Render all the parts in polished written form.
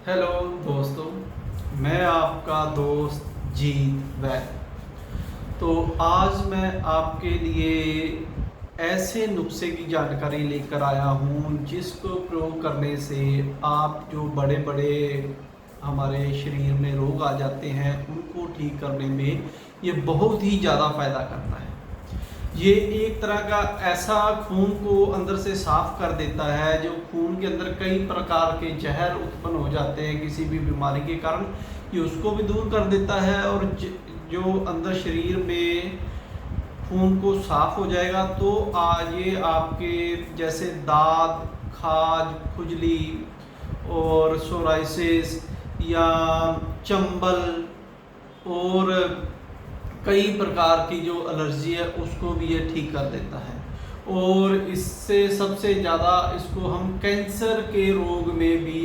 Hello दोस्तों, मैं आपका दोस्त जीत वैद। तो आज मैं आपके लिए ऐसे नुस्खे की जानकारी लेकर आया हूँ जिसको प्रयोग करने से आप जो बड़े बड़े हमारे शरीर में रोग आ जाते हैं उनको ठीक करने में ये बहुत ही ज़्यादा फ़ायदा करता है। ये एक तरह का ऐसा खून को अंदर से साफ कर देता है, जो खून के अंदर कई प्रकार के जहर उत्पन्न हो जाते हैं किसी भी बीमारी के कारण, ये उसको भी दूर कर देता है। और जो अंदर शरीर में खून को साफ हो जाएगा तो ये आपके जैसे दाद, खाज, खुजली और सोराइसिस या चंबल और कई प्रकार की जो एलर्जी है उसको भी ये ठीक कर देता है। और इससे सबसे ज़्यादा इसको हम कैंसर के रोग में भी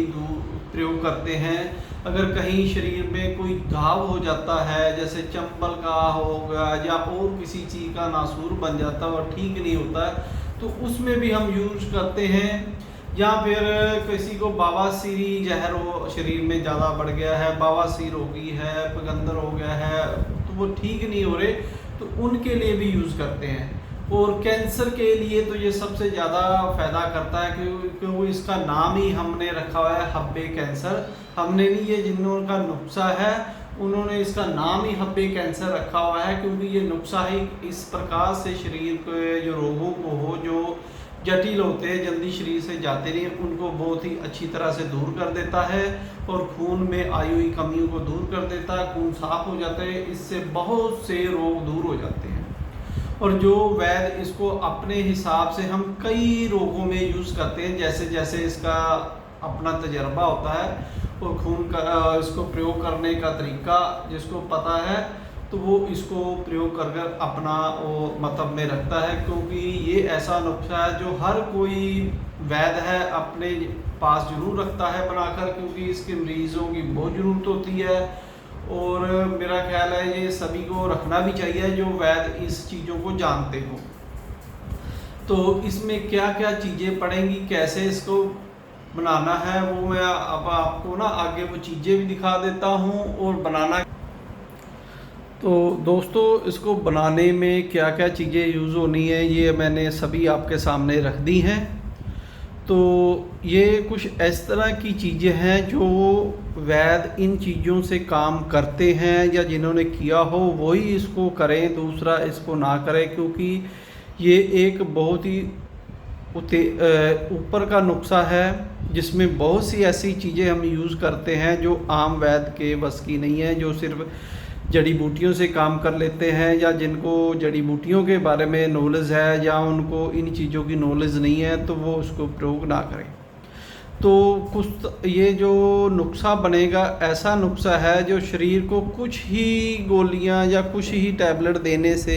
प्रयोग करते हैं। अगर कहीं शरीर में कोई घाव हो जाता है, जैसे चंबल का हो गया या और किसी चीज़ का नासूर बन जाता है और ठीक नहीं होता है, तो उसमें भी हम यूज करते हैं। या फिर किसी को बवासीरी जहर हो, शरीर में ज़्यादा बढ़ गया है, बवासीर हो गई है, पगंदर हो गया है, तो वो ठीक नहीं हो रहे, तो उनके लिए भी यूज़ करते हैं। और कैंसर के लिए तो ये सबसे ज़्यादा फ़ायदा करता है क्योंकि इसका नाम ही हमने रखा हुआ है हब्बे कैंसर। हमने नहीं, ये जिनका नुस्खा है उन्होंने इसका नाम ही हब्बे कैंसर रखा हुआ है, क्योंकि ये नुस्खा ही इस प्रकार से शरीर के जो रोगों को हो, जो जटिल होते हैं, जल्दी शरीर से जाते नहीं, उनको बहुत ही अच्छी तरह से दूर कर देता है। और खून में आई हुई कमियों को दूर कर देता है, खून साफ हो जाता है, इससे बहुत से रोग दूर हो जाते हैं। और जो वैद्य इसको अपने हिसाब से हम कई रोगों में यूज़ करते हैं, जैसे जैसे इसका अपना तजर्बा होता है और खून का इसको प्रयोग करने का तरीका जिसको पता है, तो वो इसको प्रयोग कर कर अपना वो मतलब में रखता है। क्योंकि ये ऐसा नुस्खा है जो हर कोई वैद्य है अपने पास जरूर रखता है बनाकर, क्योंकि इसके मरीजों की बहुत ज़रूरत होती है। और मेरा ख्याल है ये सभी को रखना भी चाहिए जो वैद्य इस चीज़ों को जानते हो। तो इसमें क्या क्या चीज़ें पड़ेंगी, कैसे इसको बनाना है, वो मैं अब आपको ना आगे वो चीज़ें भी दिखा देता हूँ और बनाना। तो दोस्तों, इसको बनाने में क्या क्या चीज़ें यूज़ होनी है ये मैंने सभी आपके सामने रख दी हैं। तो ये कुछ इस तरह की चीज़ें हैं जो वैद्य इन चीज़ों से काम करते हैं, या जिन्होंने किया हो वही इसको करें, दूसरा इसको ना करें, क्योंकि ये एक बहुत ही ऊपर का नुस्खा है जिसमें बहुत सी ऐसी चीज़ें हम यूज़ करते हैं जो आम वैद्य के बस की नहीं है, जो सिर्फ जड़ी बूटियों से काम कर लेते हैं, या जिनको जड़ी बूटियों के बारे में नॉलेज है या उनको इन चीज़ों की नॉलेज नहीं है, तो वो उसको प्रयोग ना करें। तो कुछ ये जो नुस्खा बनेगा ऐसा नुस्खा है जो शरीर को कुछ ही गोलियां या कुछ ही टैबलेट देने से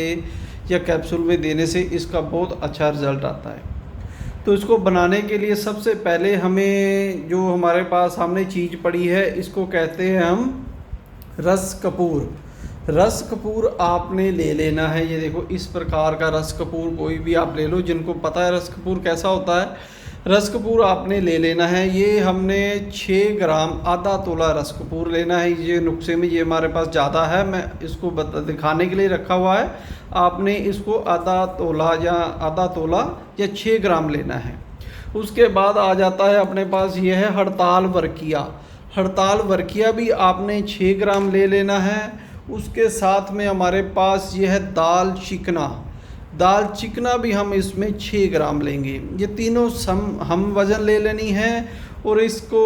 या कैप्सूल में देने से इसका बहुत अच्छा रिज़ल्ट आता है। तो इसको बनाने के लिए सबसे पहले हमें जो हमारे पास सामने चीज़ पड़ी है, इसको कहते हैं हम रस कपूर। रस कपूर आपने ले लेना है। ये देखो, इस प्रकार का रस कपूर कोई भी आप ले लो, जिनको पता है रस कपूर कैसा होता है। रस कपूर आपने ले लेना है। ये हमने 6 ग्राम, आधा तोला रस कपूर लेना है। ये नुस्खे में ये हमारे पास ज़्यादा है, मैं इसको दिखाने के लिए रखा हुआ है। आपने इसको आधा तोला या 6 ग्राम लेना है। उसके बाद आ जाता है अपने पास ये है हड़ताल वर्किया। हड़ताल वर्किया भी आपने 6 ग्राम ले लेना है। उसके साथ में हमारे पास ये है दाल चिकना। दाल चिकना भी हम इसमें 6 ग्राम लेंगे। ये तीनों हम वज़न ले लेनी है और इसको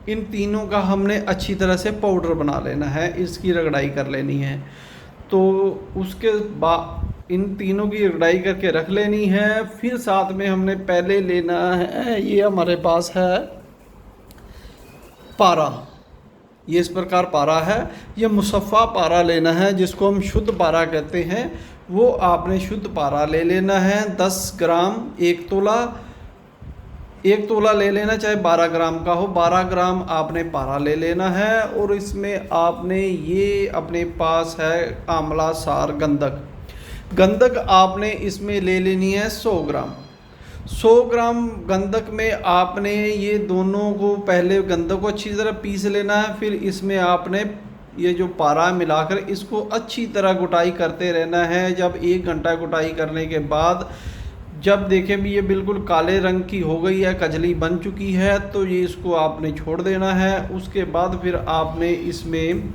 इन तीनों का हमने अच्छी तरह से पाउडर बना लेना है, इसकी रगड़ाई कर लेनी है। तो उसके बाद इन तीनों की रगड़ाई करके रख लेनी है। फिर साथ में हमने पहले लेना है, ये हमारे पास है पारा। ये इस प्रकार पारा है। ये मुसफ़ा पारा लेना है, जिसको हम शुद्ध पारा कहते हैं। वो आपने शुद्ध पारा ले लेना है 10 ग्राम। 1 तोला ले लेना, चाहे 12 ग्राम का हो। 12 ग्राम आपने पारा ले लेना है। और इसमें आपने ये अपने पास है आंवला सार गंधक। गंधक आपने इसमें ले लेनी है 100 ग्राम। 100 ग्राम गंधक में आपने ये दोनों को पहले गंधक को अच्छी तरह पीस लेना है, फिर इसमें आपने ये जो पारा मिलाकर इसको अच्छी तरह गुटाई करते रहना है। जब 1 घंटा गुटाई करने के बाद जब देखें भी ये बिल्कुल काले रंग की हो गई है, कजली बन चुकी है, तो ये इसको आपने छोड़ देना है। उसके बाद फिर आपने इसमें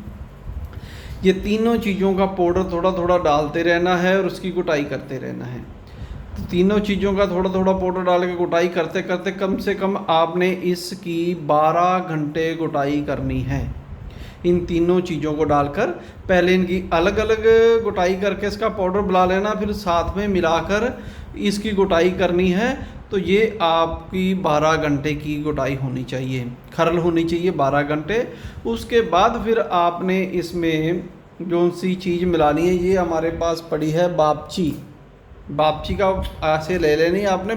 ये तीनों चीज़ों का पाउडर थोड़ा थोड़ा डालते रहना है और उसकी गुटाई करते रहना है। तो तीनों चीज़ों का थोड़ा थोड़ा पाउडर डाल के गुटाई करते करते कम से कम आपने इसकी 12 घंटे गुटाई करनी है। इन तीनों चीज़ों को डालकर पहले इनकी अलग अलग गुटाई करके इसका पाउडर बना लेना, फिर साथ में मिलाकर इसकी गुटाई करनी है। तो ये आपकी 12 घंटे की गुटाई होनी चाहिए, खरल होनी चाहिए 12 घंटे। उसके बाद फिर आपने इसमें जो सी चीज़ मिलानी है, ये हमारे पास पड़ी है बापची। बापची का ऐसे ले लेनी है आपने,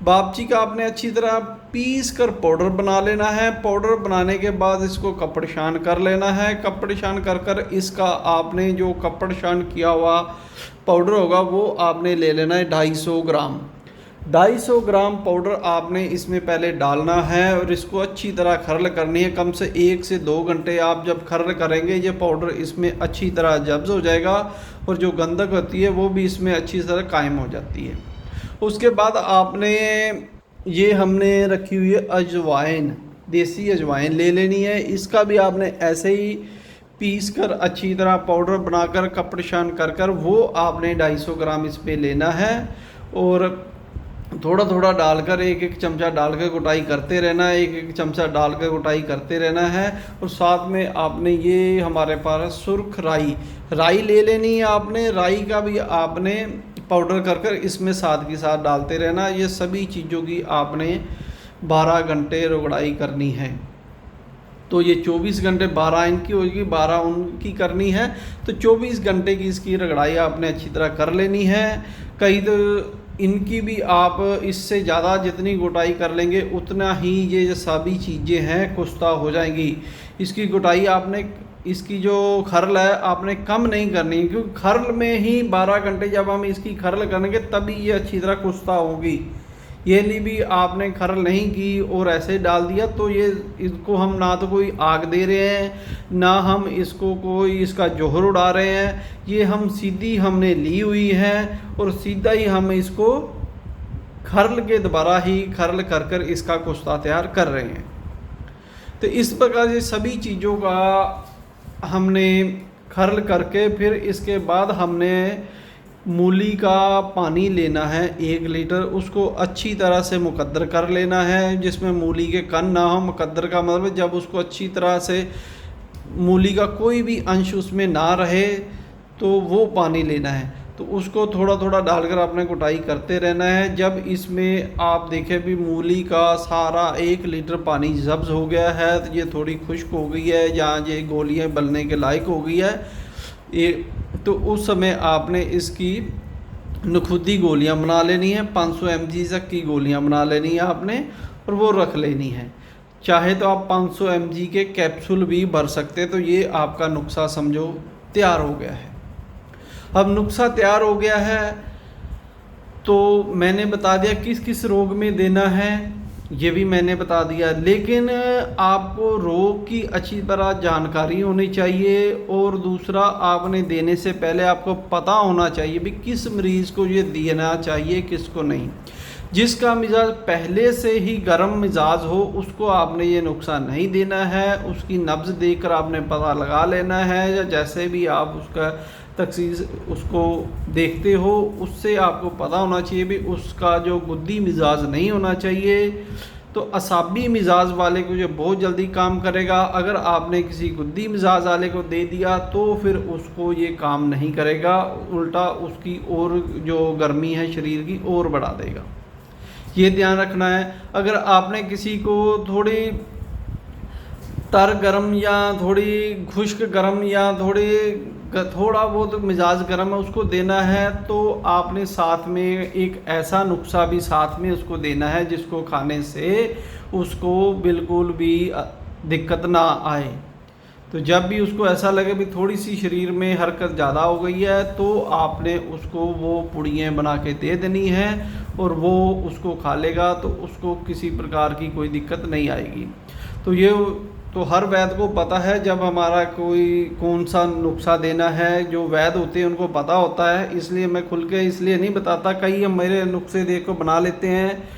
बापची का आपने अच्छी तरह पीस कर पाउडर बना लेना है। पाउडर बनाने के बाद इसको कपड़ शान कर लेना है। कपड़ शान कर कर इसका आपने जो कपड़ शान किया हुआ पाउडर होगा वो आपने ले लेना है 250 ग्राम। 250 ग्राम पाउडर आपने इसमें पहले डालना है और इसको अच्छी तरह खरल करनी है। कम से 1 से 2 घंटे आप जब खरल करेंगे ये पाउडर इसमें अच्छी तरह जब्ज़ हो जाएगा और जो गंधक होती है वो भी इसमें अच्छी तरह कायम हो जाती है। उसके बाद आपने ये हमने रखी हुई है अजवाइन, देसी अजवाइन ले लेनी है। इसका भी आपने ऐसे ही पीस कर अच्छी तरह पाउडर बनाकर कपड़ शान कर कर वो आपने 250 ग्राम इस पे लेना है और थोड़ा थोड़ा डालकर 1-1 चमचा डालकर गुटाई करते रहना है, 1-1 चमचा डालकर गुटाई करते रहना है। और साथ में आपने ये हमारे पास सुर्ख राई ले लेनी है। आपने राई का भी आपने पाउडर कर कर इसमें साथ के साथ डालते रहना। ये सभी चीज़ों की आपने 12 घंटे रगड़ाई करनी है। तो ये 24 घंटे 12 इनकी होगी, 12 उनकी करनी है। तो 24 घंटे की इसकी रगड़ाई आपने अच्छी तरह कर लेनी है। कहीं तो इनकी भी आप इससे ज़्यादा जितनी गुटाई कर लेंगे उतना ही ये सभी चीज़ें हैं कुश्ता हो जाएंगी। इसकी गुटाई आपने इसकी जो खरल है आपने कम नहीं करनी है, क्योंकि खरल में ही 12 घंटे जब हम इसकी खरल करेंगे तभी ये अच्छी तरह कुश्ता होगी। ये लिए भी आपने खरल नहीं की और ऐसे डाल दिया तो ये इसको हम ना तो कोई आग दे रहे हैं ना हम इसको कोई इसका जोहर उड़ा रहे हैं। ये हम सीधी हमने ली हुई है और सीधा ही हम इसको खरल के दोबारा ही खरल कर कर इसका कुश्ता तैयार कर रहे हैं। तो इस प्रकार से सभी चीज़ों का हमने खरल करके फिर इसके बाद हमने मूली का पानी लेना है 1 लीटर। उसको अच्छी तरह से मुकद्दर कर लेना है जिसमें मूली के कण ना हो। मुकद्दर का मतलब जब उसको अच्छी तरह से मूली का कोई भी अंश उसमें ना रहे तो वो पानी लेना है। तो उसको थोड़ा थोड़ा डालकर आपने कुटाई करते रहना है। जब इसमें आप देखें भी मूली का सारा 1 लीटर पानी जब्ज़ हो गया है, तो ये थोड़ी खुश्क हो गई है, जहाँ ये गोलियाँ बनने के लायक हो गई है ये, तो उस समय आपने इसकी नखुदी गोलियां बना लेनी है। 500 mg तक की गोलियां बना लेनी है आपने और वो रख लेनी है। चाहे तो आप 500 mg के कैप्सूल भी भर सकते। तो ये आपका नुस्खा समझो तैयार हो गया है। अब नुस्खा तैयार हो गया है तो मैंने बता दिया किस किस रोग में देना है, ये भी मैंने बता दिया। लेकिन आपको रोग की अच्छी तरह जानकारी होनी चाहिए और दूसरा आपने देने से पहले आपको पता होना चाहिए भी किस मरीज़ को ये देना चाहिए किसको नहीं। जिसका मिजाज पहले से ही गर्म मिजाज हो उसको आपने ये नुस्खा नहीं देना है। उसकी नब्ज़ देखकर आपने पता लगा लेना है, या जैसे भी आप उसका तखसीस उसको देखते हो उससे आपको पता होना चाहिए भी उसका जो गुद्दी मिजाज नहीं होना चाहिए। तो असाबी मिजाज वाले को जो बहुत जल्दी काम करेगा, अगर आपने किसी गुद्दी मिजाज वाले को दे दिया तो फिर उसको ये काम नहीं करेगा, उल्टा उसकी और जो गर्मी है शरीर की और बढ़ा देगा। ये ध्यान रखना है। अगर आपने किसी को थोड़ी तर गर्म या थोड़ी खुश्क गर्म या थोड़ा बहुत मिजाज गर्म है उसको देना है, तो आपने साथ में एक ऐसा नुस्खा भी साथ में उसको देना है जिसको खाने से उसको बिल्कुल भी दिक्कत ना आए। तो जब भी उसको ऐसा लगे भी थोड़ी सी शरीर में हरकत ज़्यादा हो गई है तो आपने उसको वो पुड़ियाँ बना के दे देनी है और वो उसको खा लेगा, तो उसको किसी प्रकार की कोई दिक्कत नहीं आएगी। तो ये तो हर वैद्य को पता है जब हमारा कोई कौन सा नुस्खा देना है, जो वैद्य होते हैं उनको पता होता है, इसलिए मैं खुल के इसलिए नहीं बताता। कई हम मेरे नुस्खे देख को बना लेते हैं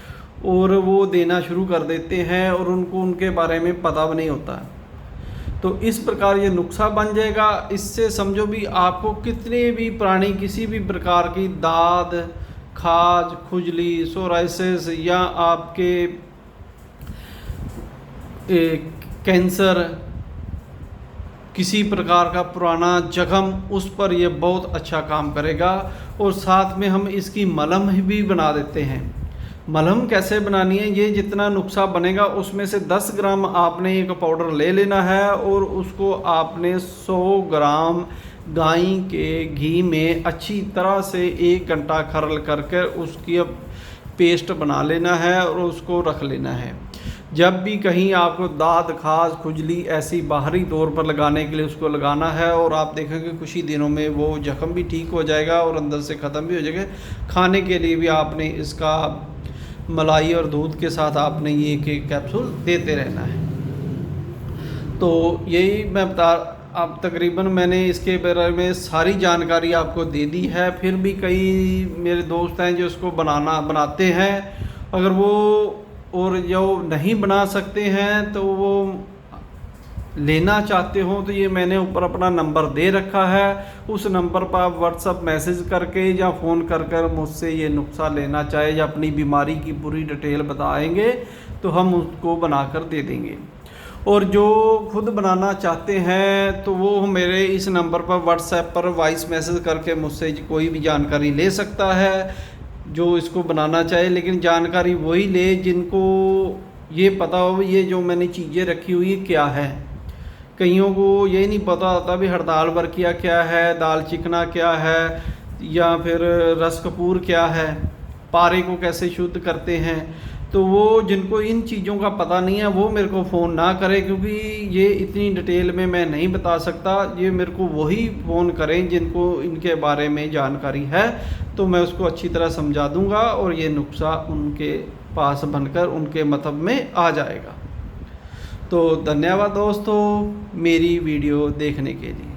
और वो देना शुरू कर देते हैं और उनको उनके बारे में पता भी नहीं होता। तो इस प्रकार ये नुस्खा बन जाएगा। इससे समझो भी आपको कितने भी प्राणी किसी भी प्रकार की दाद, खाज, खुजली, सोराइसिस या आपके कैंसर, किसी प्रकार का पुराना जख्म, उस पर यह बहुत अच्छा काम करेगा। और साथ में हम इसकी मलहम भी बना देते हैं। मलहम कैसे बनानी है, ये जितना नुस्खा बनेगा उसमें से 10 ग्राम आपने एक पाउडर ले लेना है और उसको आपने 100 ग्राम गाय के घी में अच्छी तरह से 1 घंटा खरल करके उसकी पेस्ट बना लेना है और उसको रख लेना है। जब भी कहीं आपको दाद, खाज, खुजली ऐसी बाहरी तौर पर लगाने के लिए उसको लगाना है और आप देखेंगे कुछ ही दिनों में वो जख्म भी ठीक हो जाएगा और अंदर से ख़त्म भी हो जाएगा। खाने के लिए भी आपने इसका मलाई और दूध के साथ आपने ये एक कैप्सूल देते रहना है। तो यही मैं बता, अब तकरीबन मैंने इसके बारे में सारी जानकारी आपको दे दी है। फिर भी कई मेरे दोस्त हैं जो इसको बनाते हैं, अगर वो और जो नहीं बना सकते हैं तो वो लेना चाहते हो तो ये मैंने ऊपर अपना नंबर दे रखा है। उस नंबर पर आप व्हाट्सअप मैसेज करके या फ़ोन कर मुझसे ये नुस्खा लेना चाहे या अपनी बीमारी की पूरी डिटेल बताएंगे तो हम उसको बनाकर दे देंगे। और जो खुद बनाना चाहते हैं तो वो मेरे इस नंबर पर व्हाट्सएप पर वॉइस मैसेज करके मुझसे कोई भी जानकारी ले सकता है जो इसको बनाना चाहे। लेकिन जानकारी वही ले जिनको ये पता हो ये जो मैंने चीज़ें रखी हुई क्या है। कईयों को ये नहीं पता होता भी हड़ताल वर्किया क्या है, दाल चिकना क्या है, या फिर रस कपूर क्या है, पारे को कैसे शुद्ध करते हैं। तो वो जिनको इन चीज़ों का पता नहीं है वो मेरे को फ़ोन ना करें, क्योंकि ये इतनी डिटेल में मैं नहीं बता सकता। ये मेरे को वही फ़ोन करें जिनको इनके बारे में जानकारी है, तो मैं उसको अच्छी तरह समझा दूंगा और ये नुस्खा उनके पास बनकर उनके मतलब में आ जाएगा। तो धन्यवाद दोस्तों मेरी वीडियो देखने के लिए।